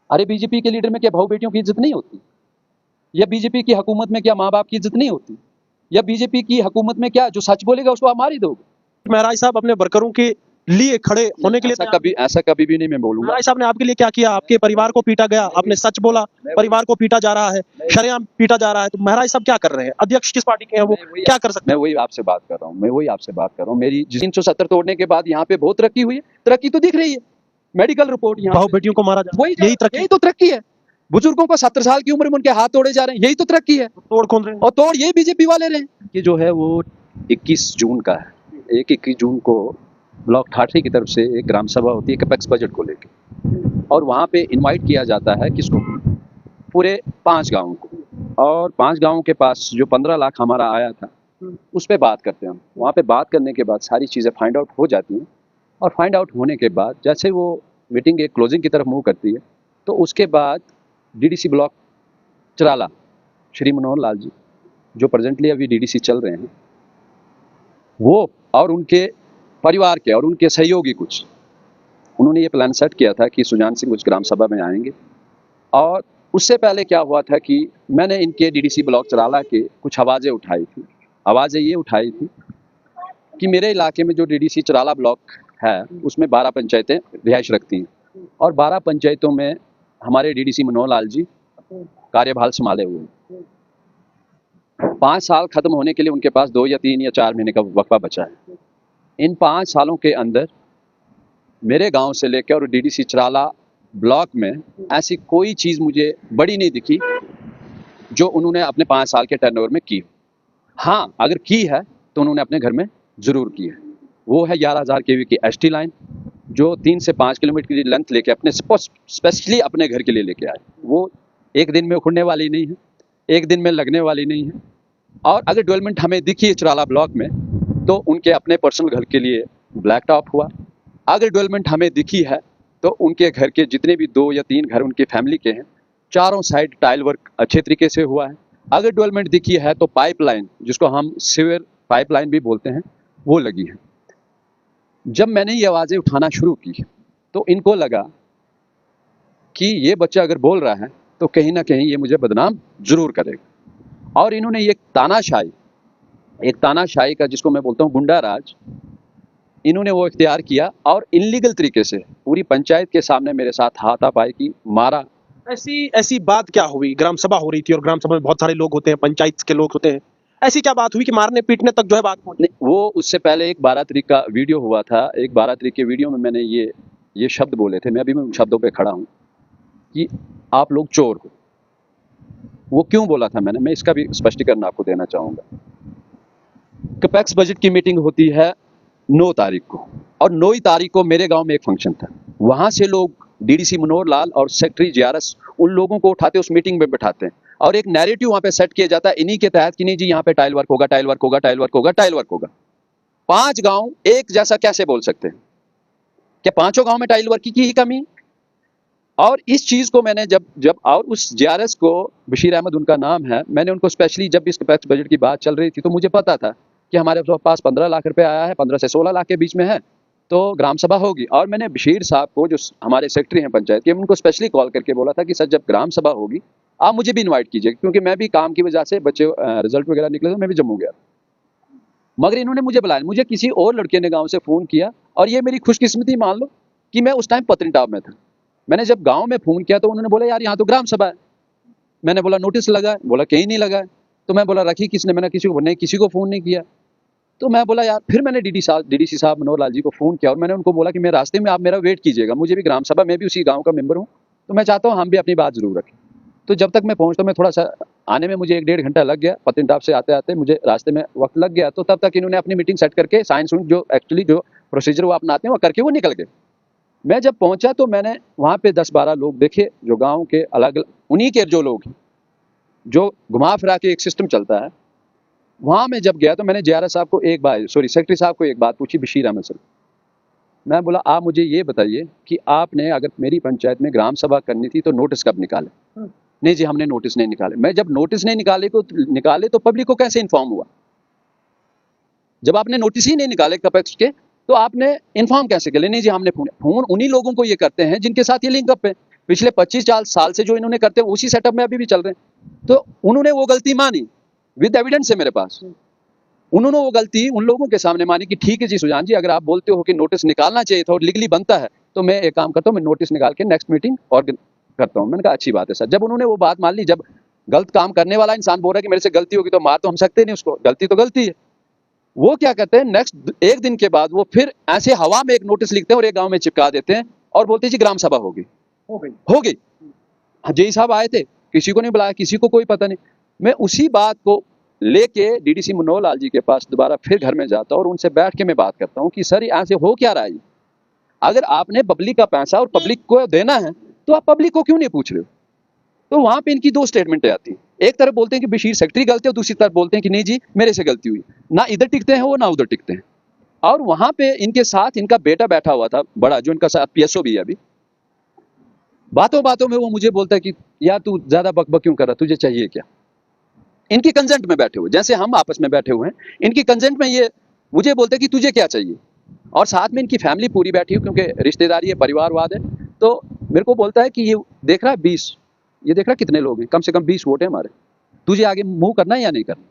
अरे बीजेपी के लीडर में क्या भाऊ बेटियों की इज्जत नहीं होती? या बीजेपी की हुकूमत में क्या माँ बाप की इज्जत नहीं होती? या बीजेपी की हुकूमत में क्या जो सच बोलेगा उसको आप मार ही दोगे? महराज साहब अपने वर्करों के लिए खड़े होने के लिए ऐसा कभी भी नहीं मैं बोलूंगा। महराज साहब ने आपके लिए क्या किया? आपके परिवार को पीटा गया, आपने सच बोला, परिवार को पीटा जा रहा है, शरेआम पीटा जा रहा है, तो महराज साहब क्या कर रहे हैं? अध्यक्ष किस पार्टी के हैं, वो क्या कर सकते मैं वही आपसे बात कर रहा हूँ। मेरी 370 तोड़ने के बाद यहाँ पे बहुत तरक्की हुई है। तरक्की तो दिख रही है, मेडिकल रिपोर्ट यहाँ बहु बेटियों को मारा जा, वही यही तो तरक्की है। बुजुर्गों को 70 साल की उम्र में उनके हाथ तोड़े जा रहे हैं, यही तो तरक्की है। तोड़ कौन रहे हैं? और तोड़ यही बीजेपी वाले रहे हैं। कि जो है वो 21 जून का है। 21 जून को ब्लॉक ठाठरी की तरफ से एक ग्राम सभा होती है कैपेक्स बजट को लेकर, और वहाँ पे इनवाइट किया जाता है किसको? पूरे 5 गाँवों को। और 5 गाँवों के पास जो 15 लाख हमारा आया था उस पर बात करते हैं हम। वहाँ पे बात करने के बाद सारी चीज़ें फाइंड आउट हो जाती हैं, और फाइंड आउट होने के बाद जैसे वो मीटिंग एक क्लोजिंग की तरफ मूव करती है, तो उसके बाद डीडीसी ब्लॉक चराला श्री मनोहर लाल जी, जो प्रेजेंटली अभी डीडीसी चल रहे हैं, वो और उनके परिवार के और उनके सहयोगी कुछ, उन्होंने ये प्लान सेट किया था कि सुजान सिंह कुछ ग्राम सभा में आएंगे। और उससे पहले क्या हुआ था कि मैंने इनके डीडीसी ब्लॉक चराला के कुछ आवाज़ें उठाई थी। आवाज़ें ये उठाई थी कि मेरे इलाके में जो डीडीसी चराला ब्लॉक है उसमें 12 पंचायतें रिहाइश रखती हैं, और 12 पंचायतों में हमारे डीडीसी मनोहर लाल जी कार्यभार संभाले हुए हैं। 5 साल खत्म होने के लिए उनके पास 2 या 3 या 4 महीने का वक्फा बचा है। इन 5 सालों के अंदर मेरे गांव से लेकर और डीडीसी चराला ब्लॉक में ऐसी कोई चीज़ मुझे बड़ी नहीं दिखी जो उन्होंने अपने 5 साल के टर्नओवर में की। हाँ, अगर की है तो उन्होंने अपने घर में ज़रूर की है। वो है 11,000 केवी की एसटी लाइन, जो 3 से 5 किलोमीटर की लेंथ लेके अपने स्पेशली अपने घर के लिए लेके आए। वो एक दिन में उखड़ने वाली नहीं है, एक दिन में लगने वाली नहीं है। और अगर डेवलपमेंट हमें दिखी है चराला ब्लॉक में, तो उनके अपने पर्सनल घर के लिए ब्लैक टॉप हुआ। अगर डेवलपमेंट हमें दिखी है तो उनके घर के जितने भी 2 या 3 घर उनकी फैमिली के हैं, चारों साइड टाइल वर्क अच्छे तरीके से हुआ है। अगर डेवलपमेंट दिखी है तो पाइपलाइन, जिसको हम सीवर पाइपलाइन भी बोलते हैं, वो लगी है। जब मैंने ये आवाज़ें उठाना शुरू की तो इनको लगा कि ये बच्चा अगर बोल रहा है तो कहीं ना कहीं ये मुझे बदनाम जरूर करेगा। और इन्होंने ये एक तानाशाही का, जिसको मैं बोलता हूँ गुंडा राज, इन्होंने वो इख्तियार किया और इनलीगल तरीके से पूरी पंचायत के सामने मेरे साथ हाथापाई की, मारा। ऐसी बात क्या हुई? ग्राम सभा हो रही थी और ग्राम सभा में बहुत सारे लोग होते हैं, पंचायत के लोग होते हैं, ऐसी क्या बात हुई कि मारने पीटने तक जो है बात पहुंची? वो उससे पहले एक 12 तारीख का वीडियो हुआ था। एक 12 तारीख के वीडियो में मैंने ये शब्द बोले थे, मैं अभी उन शब्दों पे खड़ा हूँ कि आप लोग चोर हो। वो क्यों बोला था मैं इसका भी स्पष्टीकरण आपको देना चाहूँगा। कैपेक्स बजट की मीटिंग होती है 9 तारीख को, और 9 तारीख को मेरे गांव में एक फंक्शन था। वहां से लोग डीडीसी मनोहर लाल और सेक्रेटरी जीआरएस उन लोगों को उठाते उस मीटिंग में बैठाते हैं, और एक नैरेटिव वहां पे सेट किया जाता है इन्हीं के तहत कि नहीं जी यहाँ पे टाइल वर्क होगा, टाइल वर्क होगा, टाइल वर्क होगा, टाइल वर्क होगा। 5 गांव एक जैसा कैसे बोल सकते हैं? क्या 5 गांव में टाइल वर्क की ही कमी? और इस चीज को मैंने जब और उस जीआरएस को, बशीर अहमद उनका नाम है, मैंने उनको स्पेशली, जब इस कैपेक्स बजट की बात चल रही थी तो मुझे पता था कि हमारे पास 15 लाख रुपए आया है, 15 से 16 लाख के बीच में है, तो ग्राम सभा होगी। और मैंने बशीर साहब को, जो हमारे सेक्रेटरी हैं पंचायत के, उनको स्पेशली कॉल करके बोला था कि सर जब ग्राम सभा होगी आप मुझे भी इनवाइट कीजिएगा, क्योंकि मैं भी काम की वजह से बच्चे रिजल्ट वगैरह निकले तो मैं भी जम्मू गया। मगर इन्होंने मुझे बुलाया, मुझे किसी और लड़के ने गाँव से फ़ोन किया, और ये मेरी खुशकिस्मती मान लो कि मैं उस टाइम पत्नीटॉप में था। मैंने जब गाँव में फ़ोन किया तो उन्होंने बोला यार यहाँ तो ग्राम सभा है। मैंने बोला नोटिस लगा है? बोला कहीं नहीं लगा है। तो मैं बोला रखी किसने? मैंने किसी को फ़ोन नहीं किया। तो मैं बोला यार, फिर मैंने डीडीसी साहब मनोहर लाल जी को फ़ोन किया, और मैंने उनको बोला कि मैं रास्ते में आप मेरा वेट कीजिएगा, मुझे भी ग्राम सभा, मैं भी उसी गांव का मेंबर हूं, तो मैं चाहता हूं हम भी अपनी बात जरूर रखें। तो जब तक मैं पहुंचता, मैं थोड़ा सा आने में मुझे 1-1.5 घंटा लग गया, पत्नीटॉप से आते आते मुझे रास्ते में वक्त लग गया। तो तब तक इन्होंने अपनी मीटिंग सेट करके साइंस जो एक्चुअली जो प्रोसीजर वो अपनाते हैं वो करके वो निकल गए। मैं जब पहुंचा तो मैंने वहाँ पे 10-12 लोग देखे, जो गाँव के अलग उन्हीं के जो लोग हैं, जो घुमा फिरा के एक सिस्टम चलता है। वहाँ मैं जब गया तो मैंने जीआरएस साहब को सेक्रेटरी साहब को एक बात पूछी, बशीर अहमद सर। मैं बोला आप मुझे ये बताइए कि आपने अगर मेरी पंचायत में ग्राम सभा करनी थी तो नोटिस कब निकाले? नहीं जी हमने नोटिस नहीं निकाले। मैं जब नोटिस नहीं निकाले तो पब्लिक को कैसे इन्फॉर्म हुआ? जब आपने नोटिस ही नहीं निकाले कैपेक्स के, तो आपने इन्फॉर्म कैसे कर? नहीं जी हमने फोन उन्हीं लोगों को ये करते हैं जिनके साथ ये लिंक अप है। पिछले 25 साल से जो इन्होंने करते हैं उसी सेटअप में अभी भी चल रहे हैं। तो उन्होंने वो गलती मानी, विद एविडेंस है मेरे पास। उन्होंने वो गलती उन लोगों के सामने मानी कि ठीक है जी सुजान जी, अगर आप बोलते हो कि नोटिस निकालना चाहिए था और लीगली बनता है, तो मैं एक काम करता हूँ, मैं नोटिस निकाल के नेक्स्ट मीटिंग ऑर्गेनाइज करता हूँ। मैंने कहा अच्छी बात है सर। जब उन्होंने वो बात मान ली, जब गलत काम करने वाला इंसान बोल रहा है कि मेरे से गलती होगी, तो मार तो हम सकते नहीं उसको, गलती तो गलती है। वो क्या करते हैं, नेक्स्ट एक दिन के बाद वो फिर ऐसे हवा में एक नोटिस लिखते हैं और एक गांव में चिपका देते हैं और बोलते हैं जी ग्राम सभा होगी। हो गई। जेई साहब आए थे, किसी को नहीं बुलाया, किसी को कोई पता नहीं। मैं उसी बात को लेके डीडीसी मनोहर लाल जी के पास दोबारा फिर घर में जाता हूँ और उनसे बैठ के मैं बात करता हूँ कि सर ऐसे हो क्या रहा है। अगर आपने पब्लिक का पैसा और पब्लिक को देना है तो आप पब्लिक को क्यों नहीं पूछ रहे हो। तो वहां पे इनकी दो स्टेटमेंटें आती हैं। एक तरफ बोलते हैं कि बशीर सेक्रेटरी गलती है, और दूसरी तरफ बोलते हैं कि नहीं जी मेरे से गलती हुई। ना इधर टिकते हैं वो, ना उधर टिकते हैं। और वहां पे इनके साथ इनका बेटा बैठा हुआ था बड़ा, जो इनका साथ पीएसओ भी है अभी। बातों बातों में वो मुझे बोलता है कि यार तू ज्यादा बकबक क्यों कर रहा, तुझे चाहिए क्या। इनकी कंसेंट में बैठे हुए, जैसे हम आपस में बैठे हुए हैं, इनकी कंसेंट में ये मुझे बोलते हैं कि तुझे क्या चाहिए। और साथ में इनकी फैमिली पूरी बैठी हुई, क्योंकि रिश्तेदारी है, परिवारवाद है। तो मेरे को बोलता है कि ये देख रहा है 20, ये देख रहा कितने लोग हैं, कम से कम 20 वोट है हमारे, तुझे आगे मूव करना है या नहीं करना,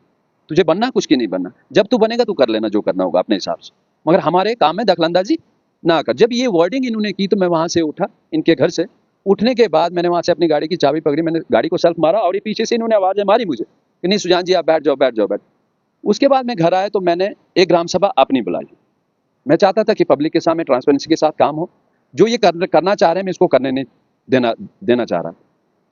तुझे बनना कुछ की नहीं बनना, जब तू बनेगा तू कर लेना जो करना होगा अपने हिसाब से, मगर हमारे काम में दखलंदाजी ना कर। जब ये वर्डिंग इन्होंने की तो मैं वहां से उठा, इनके घर से उठने के बाद मैंने वहां से अपनी गाड़ी की चाबी पकड़ी, मैंने गाड़ी को सेल्फ मारा और ये पीछे से इन्होंने आवाजें मारी मुझे कि नहीं सुजान जी आप बैठ जाओ बैठ जाओ बैठ। उसके बाद मैं घर आया तो मैंने एक ग्राम सभा अपनी बुलाई। मैं चाहता था कि पब्लिक के सामने ट्रांसपेरेंसी के साथ काम हो, जो ये करना चाह रहे हैं मैं इसको करने नहीं देना चाह रहा।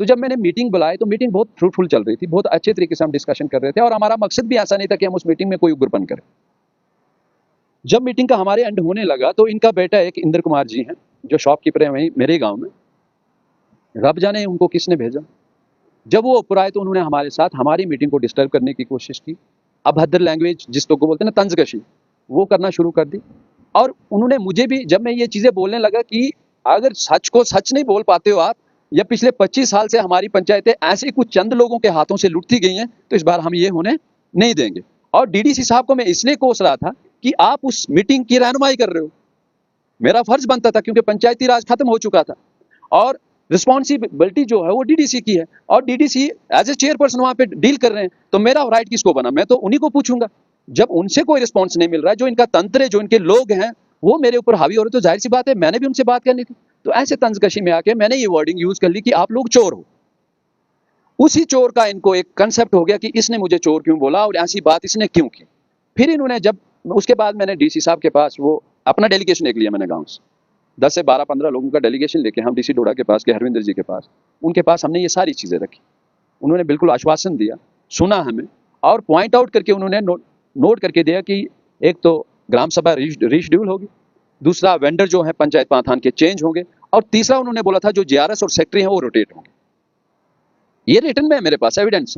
तो जब मैंने मीटिंग बुलाई तो मीटिंग बहुत फ्रूटफुल चल रही थी, बहुत अच्छे तरीके से हम डिस्कशन कर रहे थे और हमारा मकसद भी ऐसा नहीं था कि हम उस मीटिंग में कोई उग्रपन करें। जब मीटिंग का हमारे एंड होने लगा तो इनका बेटा एक इंद्र कुमार जी हैं जो शॉपकीपर है वहीं मेरे गांव में, रब जाने उनको किसने भेजा। जब वो ऊपर आए तो उन्होंने हमारे साथ हमारी मीटिंग को डिस्टर्ब करने की कोशिश की, अभद्र लैंग्वेज जिस लोग को बोलते हैं ना, तंजकशी, वो करना शुरू कर दी। और उन्होंने मुझे भी, जब मैं ये चीजें बोलने लगा कि अगर सच को सच नहीं बोल पाते हो आप, या पिछले 25 साल से हमारी पंचायतें ऐसे कुछ चंद लोगों के हाथों से लुटती गई हैं, तो इस बार हम ये होने नहीं देंगे। और डीडीसी साहब को मैं इसलिए कोस रहा था कि आप उस मीटिंग की रहनुमाई कर रहे हो, मेरा फर्ज बनता था क्योंकि पंचायती राज खत्म हो चुका था और रिस्पॉन्सिबिलिटी जो है वो डीडीसी की है, और डीडीसी एज ए चेयरपर्सन वहां पे डील कर रहे हैं, तो मेरा राइट किसको बना, मैं तो उन्हीं को पूछूंगा। जब उनसे कोई रिस्पॉन्स नहीं मिल रहा है, जो इनका तंत्र है, जो इनके लोग हैं वो मेरे ऊपर हावी हो रहे, तो जाहिर सी बात है मैंने भी उनसे बात करनी थी। तो ऐसे तंजकशी में आके मैंने ये वर्डिंग यूज कर ली कि आप लोग चोर हो। उसी चोर का इनको एक कंसेप्ट हो गया कि इसने मुझे चोर क्यों बोला और ऐसी बात इसने क्यों की। फिर इन्होंने जब उसके बाद मैंने डीसी साहब के पास वो अपना डेलीगेशन एक लिया, मैंने गाँव से 10 से 12-15 लोगों का डेलीगेशन लेके हम डीसी डोडा के पास गए, हरविंदर जी के पास, उनके पास हमने ये सारी चीजें रखी। उन्होंने बिल्कुल आश्वासन दिया, सुना हमें और पॉइंट आउट करके उन्होंने नोट करके दिया कि एक तो ग्राम सभा रीशेड्यूल होगी, दूसरा वेंडर जो है पंचायत पाथान के चेंज होंगे, और तीसरा उन्होंने बोला था जो जीआरएस और सेक्रेटरी हैं वो रोटेट होंगे। ये रिटर्न में है मेरे पास एविडेंस।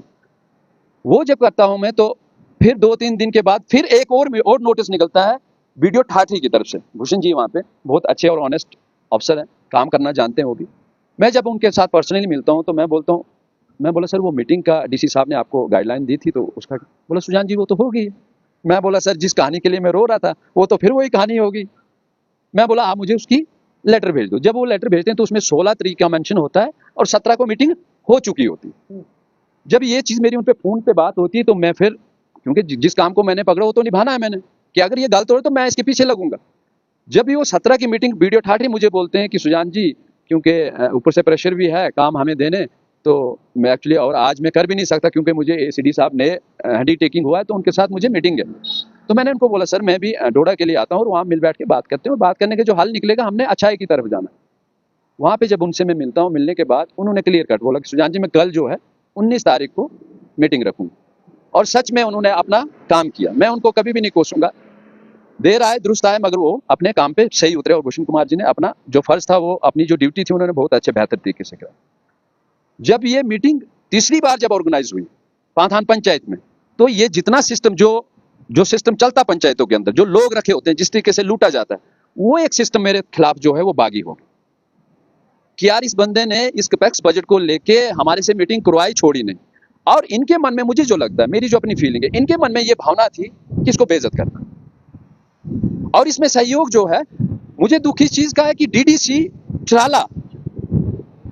वो जब करता हूं मैं तो फिर 2-3 दिन के बाद फिर एक और नोटिस निकलता है वीडियो ठाठी की तरफ से। भूषण जी वहाँ पे बहुत अच्छे और ऑनेस्ट अफसर हैं, काम करना जानते हैं वो भी। मैं जब उनके साथ पर्सनली मिलता हूँ तो मैं बोलता हूँ, मैं बोला सर वो मीटिंग का डीसी साहब ने आपको गाइडलाइन दी थी तो उसका, बोला सुजान जी वो तो होगी। मैं बोला सर जिस कहानी के लिए मैं रो रहा था वो तो फिर वही कहानी होगी। मैं बोला आप मुझे उसकी लेटर भेज दो। जब वो लेटर भेजते हैं तो उसमें 16 तारीख का मेंशन होता है और 17 को मीटिंग हो चुकी होती है। जब ये चीज मेरी उन पे फोन पे बात होती है तो मैं फिर, क्योंकि जिस काम को मैंने पकड़ा वो तो निभाना है मैंने, कि अगर ये गलत हो तो मैं इसके पीछे लगूंगा। जब ये वो 17 की मीटिंग वीडियो ठाठी मुझे बोलते हैं कि सुजान जी क्योंकि ऊपर से प्रेशर भी है काम हमें देने, तो मैं एक्चुअली और आज मैं कर भी नहीं सकता क्योंकि मुझे एसीडी साहब ने हैंडी टेकिंग हुआ है तो उनके साथ मुझे मीटिंग है। तो मैंने उनको बोला सर मैं भी डोडा के लिए आता हूँ और वहाँ मिल बैठ के बात करते हैं, और बात करने के जो हल निकलेगा हमने अच्छाई की तरफ जाना। वहाँ पे जब उनसे मैं मिलता हूँ, मिलने के बाद उन्होंने क्लियर कट बोला कि सुजान जी मैं कल जो है 19 तारीख को मीटिंग रखूंगा, और सच में उन्होंने अपना काम किया। मैं उनको कभी भी नहीं कोसूंगा, देर आए दुरुस्त आए, मगर वो अपने काम पे सही उतरे और भूषण कुमार जी ने अपना जो फर्ज था वो अपनी जो ड्यूटी थी उन्होंने बहुत अच्छे बेहतर तरीके से करा। जब ये मीटिंग तीसरी बार जब ऑर्गेनाइज हुई पाथान पंचायत में, तो ये जितना सिस्टम जो सिस्टम चलता पंचायतों के अंदर, जो लोग रखे होते हैं, जिस तरीके से लूटा जाता है, वो एक सिस्टम मेरे खिलाफ जो है वो बागी हो गया कि यार इस बंदे ने इस कैपेक्स बजट को लेके हमारे से मीटिंग करवाई, छोड़ी नहीं। और इनके मन में, मुझे जो लगता है, मेरी जो अपनी फीलिंग है, इनके मन में ये भावना थी कि इसको बेइज्जत करना। और इसमें सहयोग जो है, मुझे दुख इस चीज का है कि डीडीसी ट्राला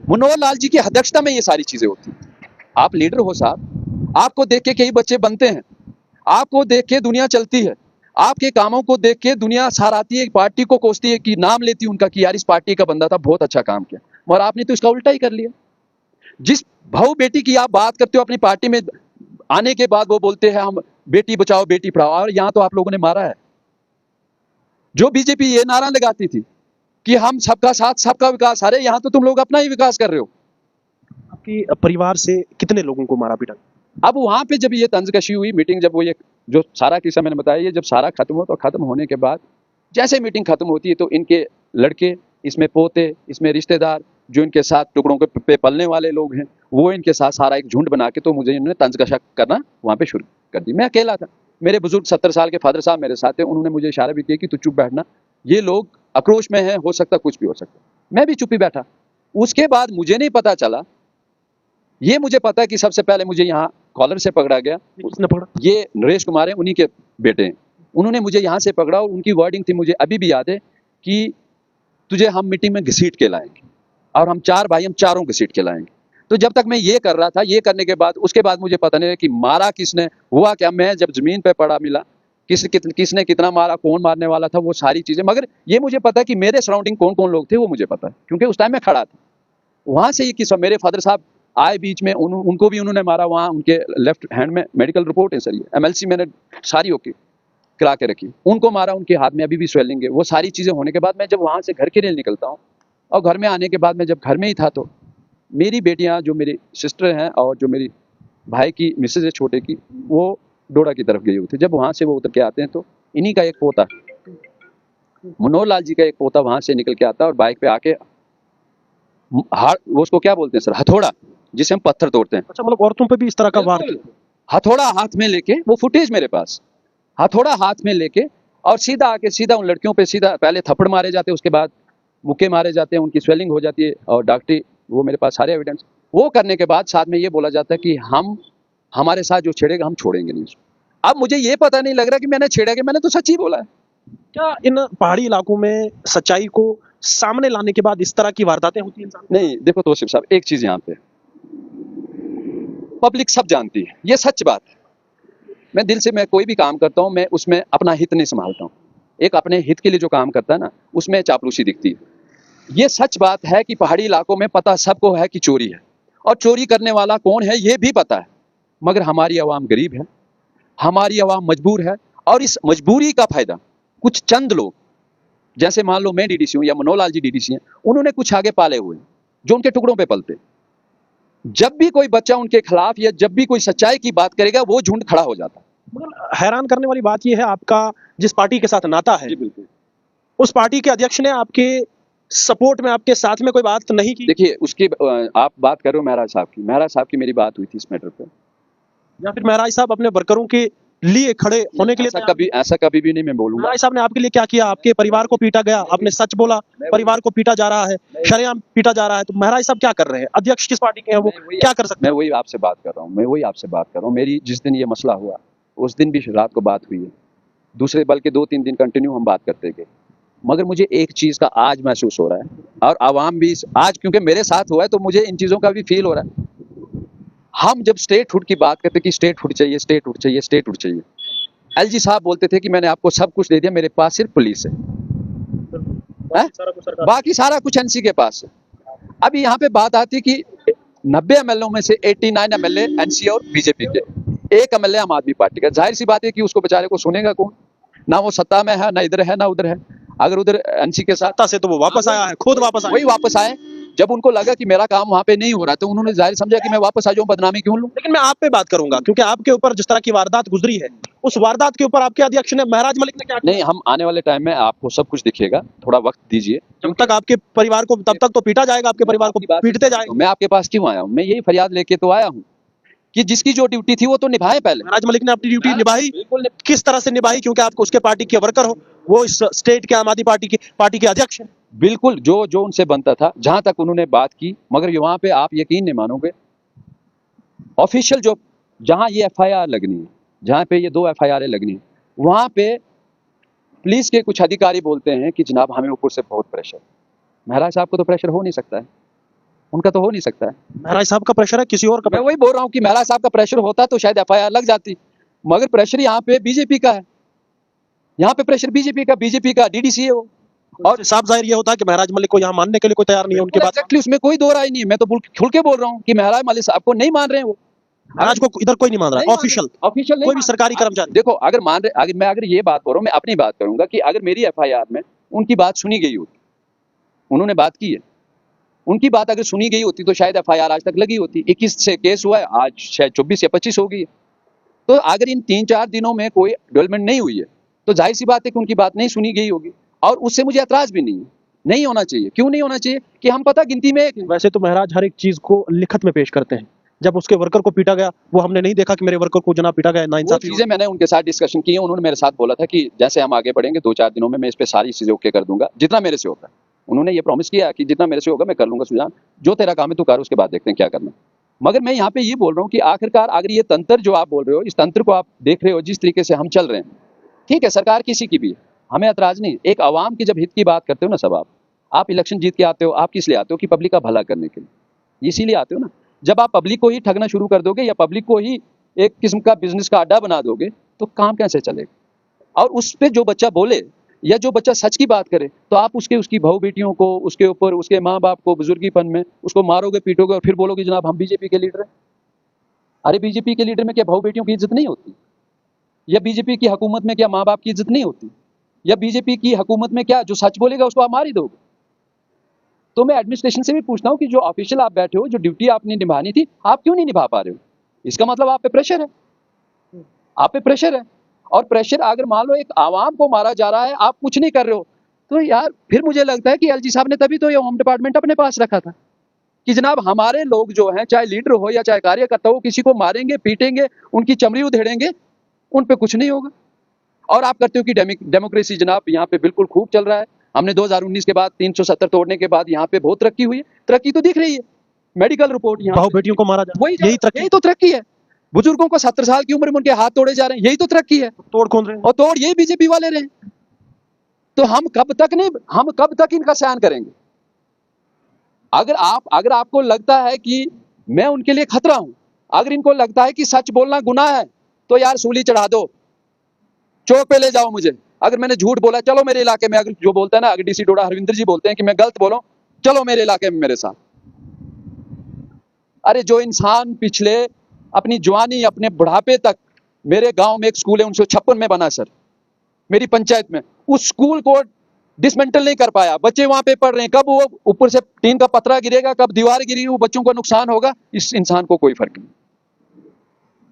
मनोहर लाल जी की अध्यक्षता में ये सारी चीजें होती हैं। आप लीडर हो साहब, आपको देख के कई बच्चे बनते हैं, आपको देख के दुनिया चलती है, आपके कामों को देख के दुनिया सराहती है, पार्टी को कोसती है, कि नाम लेती है उनका कि यार इस पार्टी का बंदा था, बहुत अच्छा काम किया। मगर आपने तो इसका उल्टा ही कर लिया। जिस भाऊ बेटी की आप बात करते हो अपनी पार्टी में आने के बाद, वो बोलते हैं हम बेटी बचाओ बेटी पढ़ाओ, और यहाँ तो आप लोगों ने मारा है। जो बीजेपी ये नारा लगाती थी कि हम सबका साथ सबका विकास, अरे यहाँ तो तुम लोग अपना ही विकास कर रहे हो। आपके परिवार से कितने लोगों को मारा पीटा? अब वहां पे जब ये तंजकशी हुई मीटिंग, जब वो ये जो सारा किस्सा मैंने बताया, ये जब सारा खत्म हुआ, तो खत्म होने के बाद जैसे मीटिंग खत्म होती है तो इनके लड़के, इसमें पोते, इसमें रिश्तेदार, जो इनके साथ टुकड़ों के पे पलने वाले लोग हैं, वो इनके साथ सारा एक झुंड बना के तो मुझे इन्होंने तंजकशा करना वहां पे शुरू कर दी। मैं अकेला था, मेरे बुजुर्ग 70 साल के फादर साहब मेरे साथ थे, उन्होंने मुझे इशारा भी किया कि तू चुप बैठना, ये लोग आक्रोश में है, हो सकता कुछ भी हो सकता। मैं भी चुप ही बैठा। उसके बाद मुझे नहीं पता चला, ये मुझे पता है कि सबसे पहले मुझे यहाँ कॉलर से पकड़ा गया। किसने पकड़ा? ये नरेश कुमार है, उन्हीं के बेटे हैं। उन्होंने मुझे यहाँ से पकड़ा और उनकी वर्डिंग थी, मुझे अभी भी याद है, कि तुझे हम मीटिंग में घसीट के लाएंगे, और हम 4 भाई, हम चारों घसीट के लाएंगे। तो जब तक मैं ये कर रहा था, ये करने के बाद उसके बाद मुझे पता नहीं कि मारा किसने, हुआ क्या। मैं जब जमीन पे पड़ा मिला, किसने कितना मारा, कौन मारने वाला था, वो सारी चीजें। मगर ये मुझे पता है कि मेरे सराउंडिंग कौन कौन लोग थे, वो मुझे पता है, क्योंकि उस टाइम मैं खड़ा था। वहां से ये किस्सा, मेरे फादर साहब आए बीच में, उनको भी उन्होंने मारा। वहाँ उनके लेफ्ट हैंड में मेडिकल रिपोर्ट है सर, ये MLC मैंने सारी ओके करा के रखी, उनको मारा, उनके हाथ में अभी भी स्वेलिंग है। वो सारी चीजें होने के बाद मैं जब वहां से घर के लिए निकलता हूँ, और घर में आने के बाद मैं जब घर में ही था, तो मेरी बेटियां, जो मेरी सिस्टर हैं और जो मेरी भाई की मिसेज है छोटे की, वो डोडा की तरफ गई हुई थी। जब वहां से वो उतर के आते हैं, तो इन्हीं का एक पोता, मनोहर लाल जी का एक पोता वहां से निकल के आता है, और बाइक पे आके वो उसको क्या बोलते हैं सर, हथौड़ा, जिसे हम पत्थर तोड़ते हैं। अच्छा, मतलब औरतों पे भी इस तरह का वार? हथौड़ा हाथ में लेके, वो फुटेज मेरे पास, हथौड़ा हाथ में लेके, और सीधा आके सीधा उन लड़कियों पे सीधा पहले थप्पड़ मारे जाते हैं, उसके बाद मुक्के मारे जाते हैं, उनकी स्वेलिंग हो जाती है, और डॉक्टरी, वो मेरे पास सारे एविडेंस। वो करने के बाद साथ में ये बोला जाता है कि हमारे साथ जो छेड़ेगा हम छोड़ेंगे नहीं उसको। अब मुझे ये पता नहीं लग रहा कि मैंने छेड़ा कि मैंने तो सच ही बोला है। क्या इन पहाड़ी इलाकों में सच्चाई को सामने लाने के बाद इस तरह की वारदातें होती हैं? नहीं, देखो तौसीफ साहब, एक चीज यहाँ पे पब्लिक सब जानती है, ये सच बात है। मैं दिल से, मैं कोई भी काम करता हूँ, मैं उसमें अपना हित नहीं संभालता हूँ। एक अपने हित के लिए जो काम करता है ना, उसमें चापलूसी दिखती है। ये सच बात है कि पहाड़ी इलाकों में पता सबको है कि चोरी है, और चोरी करने वाला कौन है ये भी पता है। मगर हमारी आवाम गरीब है, हमारी आवाम मजबूर है, और इस मजबूरी का फायदा कुछ चंद लोग, जैसे मान लो मैं DDC हूँ या मनोहर लाल जी DDC हैं, उन्होंने कुछ आगे पाले हुए जो उनके टुकड़ों पे पलते। जब भी कोई बच्चा उनके खिलाफ या जब भी कोई सच्चाई की बात करेगा, वो झुंड खड़ा हो जाता है। मगर हैरान करने वाली बात यह है, आपका जिस पार्टी के साथ नाता है, जी बिल्कुल। उस पार्टी के अध्यक्ष ने आपके सपोर्ट में, आपके साथ में कोई बात नहीं की? देखिए, उसकी आप बात कर रहे हो महराज साहब की मेरी बात हुई थी इस मैटर पे। या फिर महराज साहब अपने वर्करों के लिए खड़े होने के लिए ऐसा कभी भी नहीं मैं बोलूंगा। महराज साहब ने आपके लिए क्या किया? आपके परिवार को पीटा गया, आपने सच बोला, परिवार को पीटा जा रहा है, शरेआम पीटा जा रहा है, तो महराज साहब क्या कर रहे हैं? अध्यक्ष किस पार्टी के हैं, वो क्या कर सकते हैं? मैं वही आपसे बात कर रहा हूँ, मेरी जिस दिन ये मसला हुआ, उस दिन भी रात को बात हुई है, दूसरे बल्कि 2-3 दिन कंटिन्यू हम बात करते गए। मगर मुझे एक चीज का आज महसूस हो रहा है, और आवाम भी आज, क्योंकि मेरे साथ हुआ है, तो मुझे इन चीजों का भी फील हो रहा है। हम जब स्टेटहुड की बात करते कि स्टेटहुड चाहिए, स्टेटहुड चाहिए, स्टेटहुड चाहिए, LG साहब बोलते थे कि मैंने आपको सब कुछ दे दिया, मेरे पास सिर्फ पुलिस है, बाकी सारा कुछ NC के पास है। अभी यहाँ पे बात आती कि 90 MLA में से 89 MLA NC और बीजेपी के, 1 MLA आम आदमी पार्टी का। जाहिर सी बात है कि उसको बेचारे को सुनेगा कौन? ना वो सत्ता में है, ना इधर है, ना उधर है। अगर उधर NC के साथ से तो वो वापस आया है, खुद वापस आया। वही वापस आए, जब उनको लगा कि मेरा काम वहां पे नहीं हो रहा, तो उन्होंने जाहिर समझा कि मैं वापस आ जाऊं, बदनामी क्यों लूं। लेकिन मैं आप पे बात करूंगा, क्योंकि आपके ऊपर जिस तरह की वारदात गुजरी है, उस वारदात के ऊपर आपके अध्यक्ष ने, महराज मलिक ने क्या किया? नहीं, हम आने वाले टाइम में आपको सब कुछ दिखेगा, थोड़ा वक्त दीजिए। जब तक आपके परिवार को, तब तक तो पीटा जाएगा, आपके परिवार को पीटते जाएगा। मैं आपके पास क्यों आया हूँ? मैं यही फरियाद लेके तो आया हूँ कि जिसकी जो ड्यूटी थी वो तो निभाए पहले। महराज मलिक ने अपनी ड्यूटी निभाई, किस तरह से निभाई? क्योंकि आप उसके पार्टी के वर्कर हो, वो इस स्टेट के आम आदमी पार्टी के अध्यक्ष हैं। बिल्कुल, जो उनसे बनता था, जहां तक उन्होंने बात की। मगर वहां पे आप यकीन नहीं मानोगे, ऑफिशियल जो जहां ये FIR लगनी है, जहां पे ये 2 FIR लगनी है, वहां पे पुलिस के कुछ अधिकारी बोलते हैं कि जनाब हमें ऊपर से बहुत प्रेशर। महराज साहब को तो प्रेशर हो नहीं सकता है, उनका तो हो नहीं सकता है। महराज साहब का प्रेशर है किसी और का मैं वही बोल रहा हूँ कि महराज साहब का प्रेशर होता तो शायद एफआईआर लग जाती, मगर प्रेशर यहाँ पे बीजेपी का है, यहाँ पे प्रेशर बीजेपी का डीडीसी है वो। और साफ जाहिर ये होता है कि महराज मलिक को यहाँ मानने के लिए कोई तैयार नहीं है उनके बाद। एग्जैक्टली, उसमें कोई दो राय नहीं है। मैं तो खुल के बोल रहा हूँ कि महराज मलिक साहब को नहीं मान रहे हैं वो। महराज को इधर कोई नहीं मान रहा है, ऑफिशियल नहीं कोई भी मान सरकारी रहे। कर्मचारी। देखो, अगर मान रहे, अगर ये बात बोल रहा हूँ, मैं अपनी बात करूंगा कि अगर मेरी एफआईआर में उनकी बात सुनी गई होती, उन्होंने बात की है, उनकी बात अगर सुनी गई होती तो शायद एफआईआर आज तक लगी होती। 21 से केस हुआ है, आज शायद 24 या 25 हो गई है। तो अगर इन 3-4 दिनों में कोई डेवलपमेंट नहीं हुई है तो जाहिर सी बात है कि उनकी बात नहीं सुनी गई होगी, और उससे मुझे एतराज भी नहीं है। नहीं होना चाहिए। क्यों नहीं होना चाहिए कि हम पता गिनती में एक हैं। वैसे तो महराज हर एक चीज को लिखत में पेश करते हैं। जब उसके वर्कर को पीटा गया, वो हमने नहीं देखा कि मेरे वर्कर को जनाब पीटा गया, वो नाइंसाफी चीजें मैंने उनके साथ डिस्कशन की है। उन्होंने मेरे साथ बोला था कि जैसे हम आगे बढ़ेंगे 2-4 दिनों में मैं इस पे सारी चीजें ओके कर दूंगा, जितना मेरे से होगा। उन्होंने ये प्रॉमिस किया कि जितना मेरे से होगा मैं कर लूंगा सुजान, जो तेरा काम है तू कर, उसके बाद देखते हैं क्या करना। मगर मैं यहाँ पे ये बोल रहा हूँ कि आखिरकार अगर ये तंत्र जो आप बोल रहे हो, इस तंत्र को आप देख रहे हो जिस तरीके से हम चल रहे हैं, ठीक है, सरकार किसी की भी है, हमें एतराज नहीं। एक आवाम की जब हित की बात करते हो ना सब, आप इलेक्शन जीत के आते हो, आप किस लिए आते हो? कि पब्लिक का भला करने के लिए, इसीलिए आते हो ना। जब आप पब्लिक को ही ठगना शुरू कर दोगे या पब्लिक को ही एक किस्म का बिजनेस का अड्डा बना दोगे तो काम कैसे चलेगा? और उस पे जो बच्चा बोले या जो बच्चा सच की बात करे तो आप उसकी बहू बेटियों को, उसके ऊपर उसके माँ बाप को बुजुर्गीपन में उसको मारोगे, पीटोगे और फिर बोलोगे जनाब हम बीजेपी के लीडर हैं। अरे बीजेपी के लीडर में क्या बहू बेटियों की इज्जत नहीं होती? या बीजेपी की हुकूमत में क्या माँ बाप की इज्जत नहीं होती? या बीजेपी की हुकूमत में क्या जो सच बोलेगा उसको आप मार ही दोगे? तो मैं एडमिनिस्ट्रेशन से भी पूछता हूँ कि जो ऑफिशियल आप बैठे हो, जो ड्यूटी आपने निभानी थी, आप क्यों नहीं निभा पा रहे हो? इसका मतलब आप पे प्रेशर है, आप पे प्रेशर है। और प्रेशर अगर मान लो एक आवाम को मारा जा रहा है, आप कुछ नहीं कर रहे हो, तो यार फिर मुझे लगता है कि एलजी साहब ने तभी तो ये होम डिपार्टमेंट अपने पास रखा था कि जनाब हमारे लोग जो हैं, चाहे लीडर हो या चाहे कार्यकर्ता हो, किसी को मारेंगे, पीटेंगे, उनकी चमड़ी उधेड़ेंगे, उन पे कुछ नहीं होगा। और आप करते हो कि डेमोक्रेसी जनाब यहाँ पे बिल्कुल खूब चल रहा है। हमने 2019 के बाद 370 तोड़ने के बाद यहाँ पे बहुत तरक्की हुई है। तरक्की तो दिख रही है, मेडिकल रिपोर्ट यहाँ बहू बेटियों को मारा जाए, यही तो तरक्की है। बुजुर्गों को 70 साल की उम्र में उनके हाथ तोड़े जा रहे हैं, यही तो तरक्की है। तोड़ कौन रहे हैं? और तोड़ यही बीजेपी वाले रहे। तो हम कब तक इनका सहन करेंगे? अगर आपको लगता है कि मैं उनके लिए खतरा हूं, अगर इनको लगता है कि सच बोलना गुनाह है, तो यार सूली चढ़ा दो, चौक पे ले जाओ मुझे। अगर मैंने झूठ बोला, चलो मेरे इलाके में, अगर जो बोलता है ना, अगर डीसी डोडा हरविंदर जी बोलते हैं कि मैं गलत बोला, चलो मेरे इलाके में मेरे साथ। अरे जो इंसान पिछले अपनी जवानी, अपने बुढ़ापे तक, मेरे गांव में एक स्कूल है 1956 में बना सर, मेरी पंचायत में, उस स्कूल को डिसमेंटल नहीं कर पाया, बच्चे वहां पे पढ़ रहे हैं। कब वो ऊपर से टीन का पतरा गिरेगा, कब दीवार गिरेगी, वो बच्चों को नुकसान होगा, इस इंसान को कोई फर्क नहीं।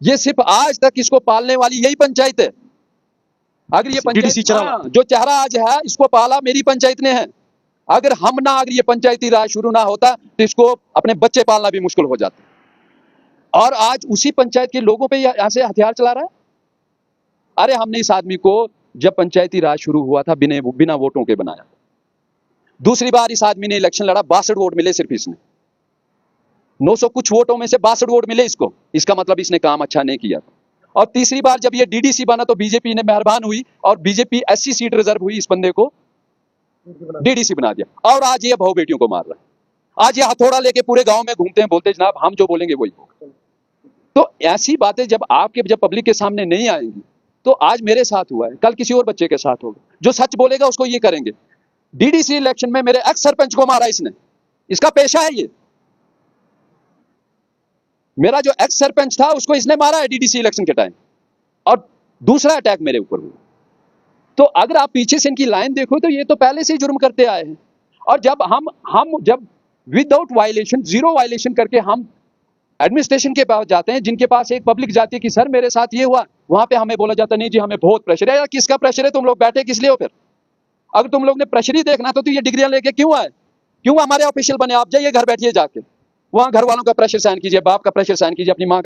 ये सिर्फ आज तक इसको पालने वाली यही पंचायत है। अगर ये पंचायत जो चेहरा आज है, इसको पाला मेरी पंचायत ने है। अगर अगर ये पंचायती राज शुरू ना होता तो इसको अपने बच्चे पालना भी मुश्किल हो जाता। और आज उसी पंचायत के लोगों पे यहाँ से हथियार चला रहा है। अरे हमने इस आदमी को जब पंचायती राज शुरू हुआ था बिना वोटों के बनाया। दूसरी बार इस आदमी ने इलेक्शन लड़ा, 62 वोट मिले सिर्फ इसने, 900 कुछ वोटों में से 62 वोट मिले इसको। इसका मतलब इसने काम अच्छा नहीं किया। और तीसरी बार जब ये डीडीसी बना तो बीजेपी ने मेहरबान हुई और बीजेपी 80 सीट रिजर्व हुई, इस बंदे को डीडीसी बना दिया। और आज ये बहू बेटियों को मार रहा है। आज ये हथौड़ा लेके पूरे गांव में घूमते हैं, बोलते जनाब हम जो बोलेंगे वही होगा। तो ऐसी बातें जब पब्लिक के सामने नहीं आएंगी, तो आज मेरे साथ हुआ है, कल किसी और बच्चे के साथ होगा। जो सच बोलेगा उसको ये करेंगे। डीडीसी इलेक्शन में मेरे एक्स सरपंच को मारा इसने, इसका पेशा है ये। मेरा जो एक्स सरपंच था उसको इसने मारा है डीडीसी इलेक्शन के टाइम, और दूसरा अटैक मेरे ऊपर हुआ। तो अगर आप पीछे से इनकी लाइन देखो तो ये तो पहले से ही जुर्म करते आए हैं। और जब हम जब विदाउट वायलेशन, जीरो वायलेशन करके हम एडमिनिस्ट्रेशन के पास जाते हैं, जिनके पास एक पब्लिक जाती है कि सर मेरे साथ ये हुआ, वहां पे हमें बोला जाता नहीं जी हमें बहुत प्रेशर है। यार किसका प्रेशर है? तुम लोग बैठे किस लिए हो? फिर अगर तुम लोग ने प्रेशर ही देखना तो ये डिग्रियां लेके क्यों आए? क्यों हमारे ऑफिशियल बने? आप जाइए घर बैठिए, जाके वहां घर वालों का प्रेशर सहन कीजिए, बाप का प्रेशर सहन कीजिए, अपनी माँ